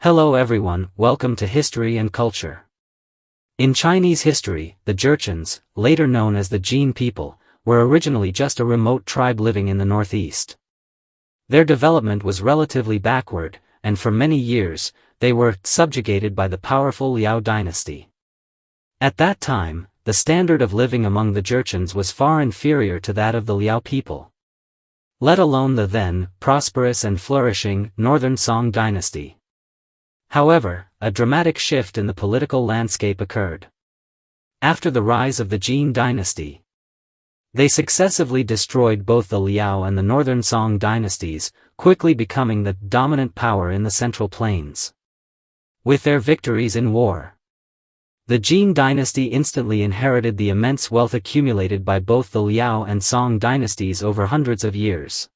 Hello everyone, welcome to History and Culture. In Chinese history, the Jurchens, later known as the Jin people, were originally just a remote tribe living in the northeast. Their development was relatively backward, and for many years, they were subjugated by the powerful Liu Dynasty. At that time, the standard of living among the Jurchens was far inferior to that of the Liu people, let alone the then prosperous and flourishing northern Song dynasty. However, a dramatic shift in the political landscape occurred. After the rise of the Jin Dynasty, they successively destroyed both the Liu and the northern Song dynasties, quickly becoming the dominant power in the Central Plains. With their victories in war, the Jin Dynasty instantly inherited the immense wealth accumulated by both the Liu and Song dynasties over hundreds of years.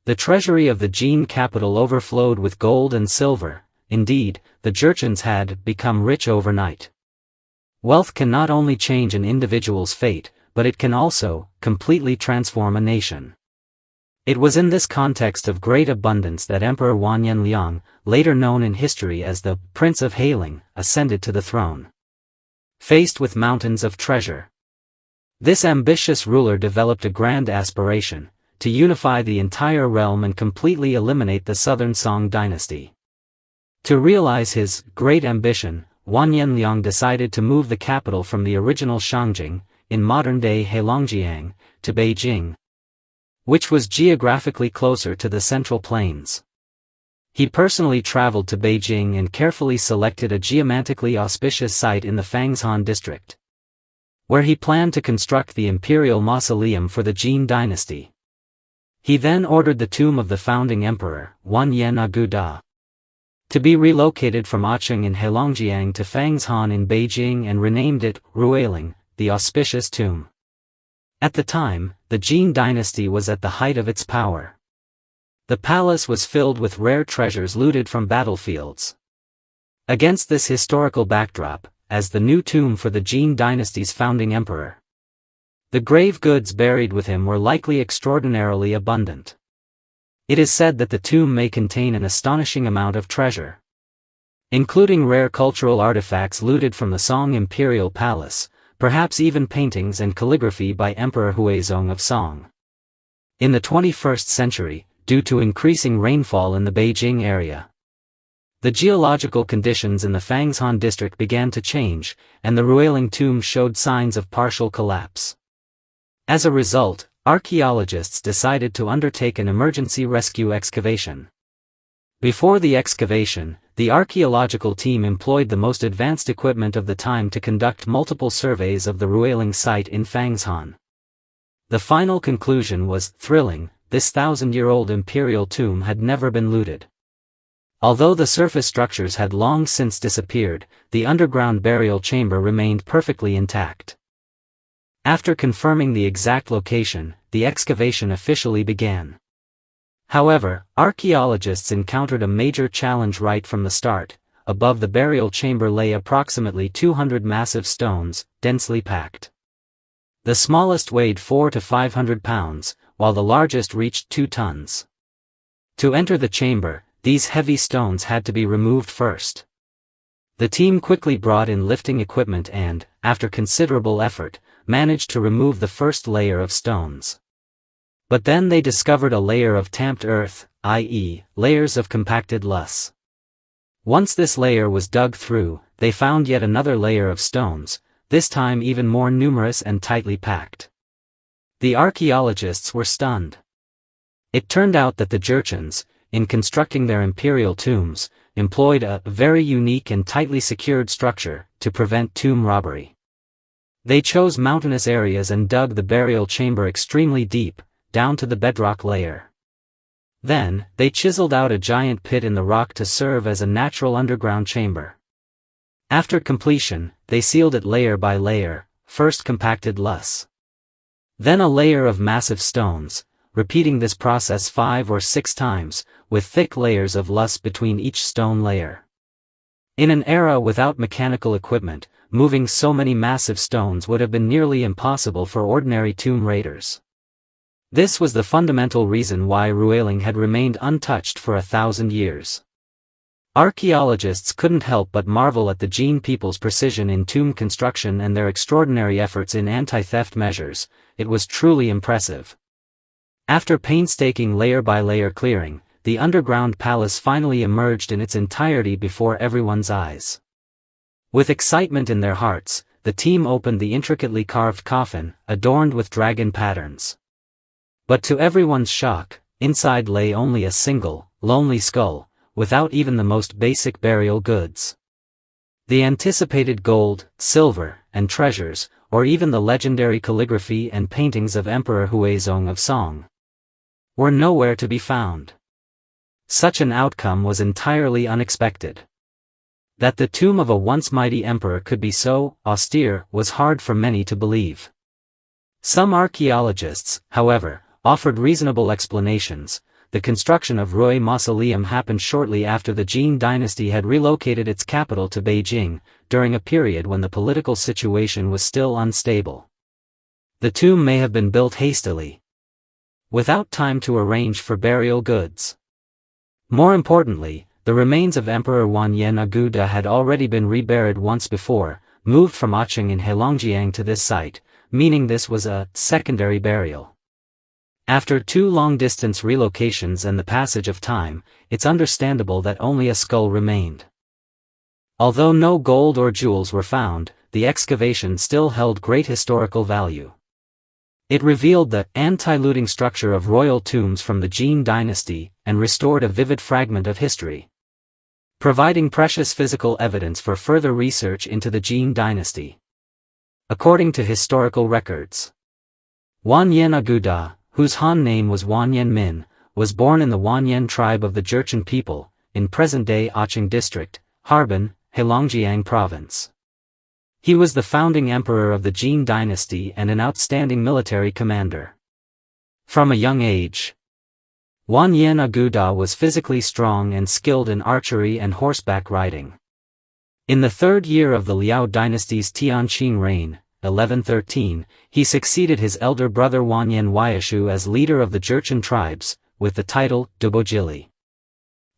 The treasury of the Jin capital overflowed with gold and silver. Indeed, the Jurchens had become rich overnight. Wealth can not only change an individual's fate, but it can also completely transform a nation. It was in this context of great abundance that Emperor Wanyan, later known in history as the Prince of Hailing, ascended to the throne. Faced with mountains of treasure, this ambitious ruler developed a grand aspiration to unify the entire realm and completely eliminate the southern Song dynasty. To realize his great ambition, Wanyan decided to move the capital from the original Shangjing, in modern-day Heilongjiang, to Beijing, which was geographically closer to the Central Plains. He personally traveled to Beijing and carefully selected a geomantically auspicious site in the Fangzhou district, where he planned to construct the Imperial Mausoleum for the Jin Dynasty. He then ordered the tomb of the founding emperor, Wanyan Aguda, to be relocated from Acheng in Heilongjiang to Fangzhou in Beijing and renamed it Ruiling, the auspicious tomb. At the time, the Jin dynasty was at the height of its power. The palace was filled with rare treasures looted from battlefields. Against this historical backdrop, as the new tomb for the Jin dynasty's founding emperor, the grave goods buried with him were likely extraordinarily abundant. It is said that the tomb may contain an astonishing amount of treasure, including rare cultural artifacts looted from the Song Imperial Palace, perhaps even paintings and calligraphy by Emperor Huizong of Song. In the 21st century, due to increasing rainfall in the Beijing area, the geological conditions in the Fangzhou district began to change, and the Ruiling tomb showed signs of partial collapse. As a result, archaeologists decided to undertake an emergency rescue excavation. Before the excavation, the archaeological team employed the most advanced equipment of the time to conduct multiple surveys of the Ruiling site in Fangzhou. The final conclusion was thrilling: this 1,000-year-old imperial tomb had never been looted. Although the surface structures had long since disappeared, the underground burial chamber remained perfectly intact. After confirming the exact location, the excavation officially began. However, archaeologists encountered a major challenge right from the start. Above the burial chamber lay approximately 200 massive stones, densely packed. The smallest weighed 400 to 500 pounds, while the largest reached 2 tons. To enter the chamber, these heavy stones had to be removed first. The team quickly brought in lifting equipment and, after considerable effort, managed to remove the first layer of stones. But then they discovered a layer of tamped earth, i.e., layers of compacted loess. Once this layer was dug through, they found yet another layer of stones, this time even more numerous and tightly packed. The archaeologists were stunned. It turned out that the Jurchens, in constructing their imperial tombs, employed a very unique and tightly secured structure to prevent tomb robbery. They chose mountainous areas and dug the burial chamber extremely deep, down to the bedrock layer. Then, they chiseled out a giant pit in the rock to serve as a natural underground chamber. After completion, they sealed it layer by layer, first compacted loess, then a layer of massive stones, repeating this process 5 or 6 times, with thick layers of loess between each stone layer. In an era without mechanical equipment, moving so many massive stones would have been nearly impossible for ordinary tomb raiders. This was the fundamental reason why Ruiling had remained untouched for 1,000 years. Archaeologists couldn't help but marvel at the Jin people's precision in tomb construction and their extraordinary efforts in anti-theft measures. It was truly impressive. After painstaking layer-by-layer clearing, the underground palace finally emerged in its entirety before everyone's eyes. With excitement in their hearts, the team opened the intricately carved coffin, adorned with dragon patterns. But to everyone's shock, inside lay only a single, lonely skull, without even the most basic burial goods. The anticipated gold, silver, and treasures, or even the legendary calligraphy and paintings of Emperor Huizong of Song, were nowhere to be found. Such an outcome was entirely unexpected. That the tomb of a once mighty emperor could be so austere was hard for many to believe. Some archaeologists, however, offered reasonable explanations. The construction of Rui Mausoleum happened shortly after the Jin Dynasty had relocated its capital to Beijing, during a period when the political situation was still unstable. The tomb may have been built hastily, without time to arrange for burial goods. More importantly, the remains of Emperor Wanyan Aguda had already been reburied once before, moved from Hongzhang in Heilongjiang to this site, meaning this was a secondary burial. After two long-distance relocations and the passage of time, it's understandable that only a skull remained. Although no gold or jewels were found, the excavation still held great historical value. It revealed the anti-looting structure of royal tombs from the Jin Dynasty, and restored a vivid fragment of history, providing precious physical evidence for further research into the Jin Dynasty. According to historical records, Wanyan Aguda, whose Han name was Wanyan Min, was born in the Wanyan tribe of the Jurchen people, in present-day Hongzhang district, Harbin, Heilongjiang province. He was the founding emperor of the Jin Dynasty and an outstanding military commander. From a young age, Wanyan Aguda was physically strong and skilled in archery and horseback riding. In the third year of the Liu dynasty's Tianqing reign, 1113, he succeeded his elder brother Wanyan Huaishu as leader of the Jurchen tribes, with the title Dubojili.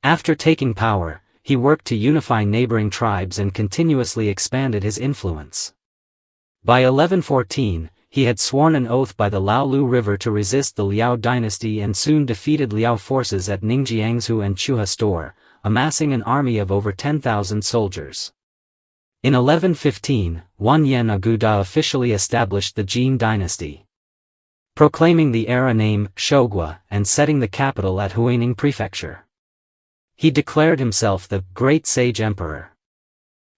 After taking power, he worked to unify neighboring tribes and continuously expanded his influence. By 1114, he had sworn an oath by the Laolu River to resist the Liu dynasty and soon defeated Liu forces at Ningjiangsu and Chuha Store, amassing an army of over 10,000 soldiers. In 1115, Wanyan Aguda officially established the Jin Dynasty, proclaiming the era name Shogua and setting the capital at Huining Prefecture. He declared himself the Great Sage Emperor.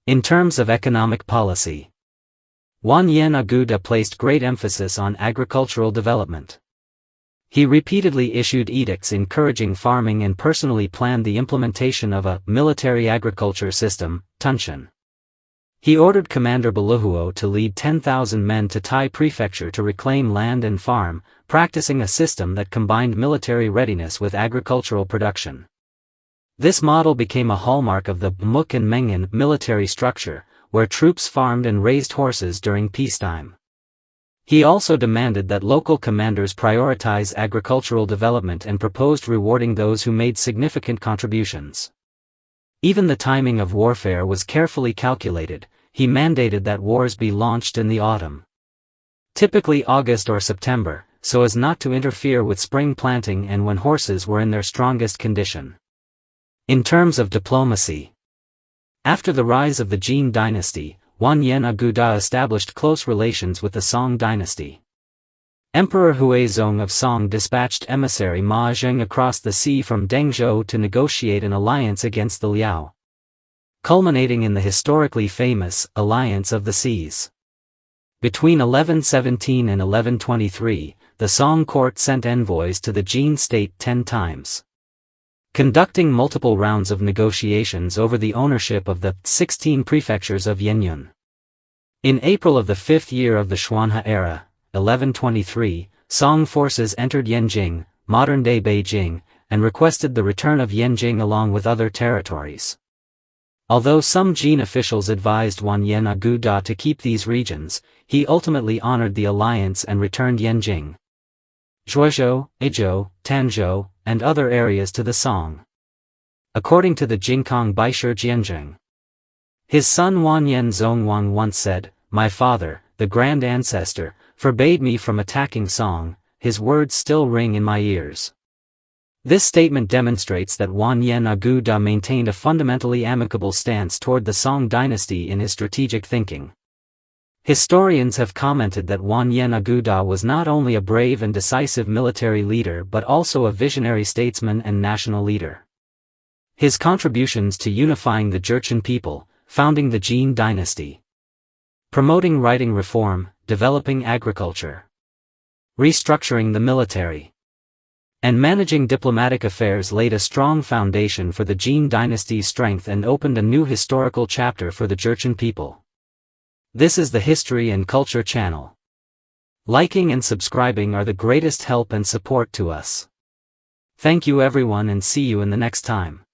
In terms of economic policy, Wanyan Aguda placed great emphasis on agricultural development. He repeatedly issued edicts encouraging farming and personally planned the implementation of a military agriculture system, Tunshan. He ordered Commander Beluhuo to lead 10,000 men to Tai Prefecture to reclaim land and farm, practicing a system that combined military readiness with agricultural production. This model became a hallmark of the Bmuk and Mengan military structure, where troops farmed and raised horses during peacetime. He also demanded that local commanders prioritize agricultural development and proposed rewarding those who made significant contributions. Even the timing of warfare was carefully calculated. He mandated that wars be launched in the autumn, typically August or September, so as not to interfere with spring planting and when horses were in their strongest condition. In terms of diplomacy, after the rise of the Jin Dynasty, Wanyan Aguda established close relations with the Song Dynasty. Emperor Huizong of Song dispatched emissary Ma Zheng across the sea from Dengzhou to negotiate an alliance against the Liu, culminating in the historically famous Alliance of the Seas. Between 1117 and 1123, the Song court sent envoys to the Jin state 10 times, conducting multiple rounds of negotiations over the ownership of the 16 prefectures of Yenyun. In April of the 5th year of the Xuanhe era, 1123, Song forces entered Yanjing, modern-day Beijing, and requested the return of Yanjing along with other territories. Although some Jin officials advised Wanyan Aguda to keep these regions, he ultimately honored the alliance and returned Yanjing, Zhuozhou, Ezhou, Tanzhou, and other areas to the Song. according to the Jingkong Baishe Jianzheng. His son Wanyan Zhongyang once said, "My father, the grand ancestor, forbade me from attacking Song, his words still ring in my ears." This statement demonstrates that Wanyan Aguda maintained a fundamentally amicable stance toward the Song dynasty in his strategic thinking. Historians have commented that Wanyan Aguda was not only a brave and decisive military leader but also a visionary statesman and national leader. His contributions to unifying the Jurchen people, founding the Jin Dynasty, promoting writing reform, developing agriculture, restructuring the military, and managing diplomatic affairs laid a strong foundation for the Jin Dynasty's strength and opened a new historical chapter for the Jurchen people. This is the History and Culture channel. Liking and subscribing are the greatest help and support to us. Thank you everyone and see you in the next time.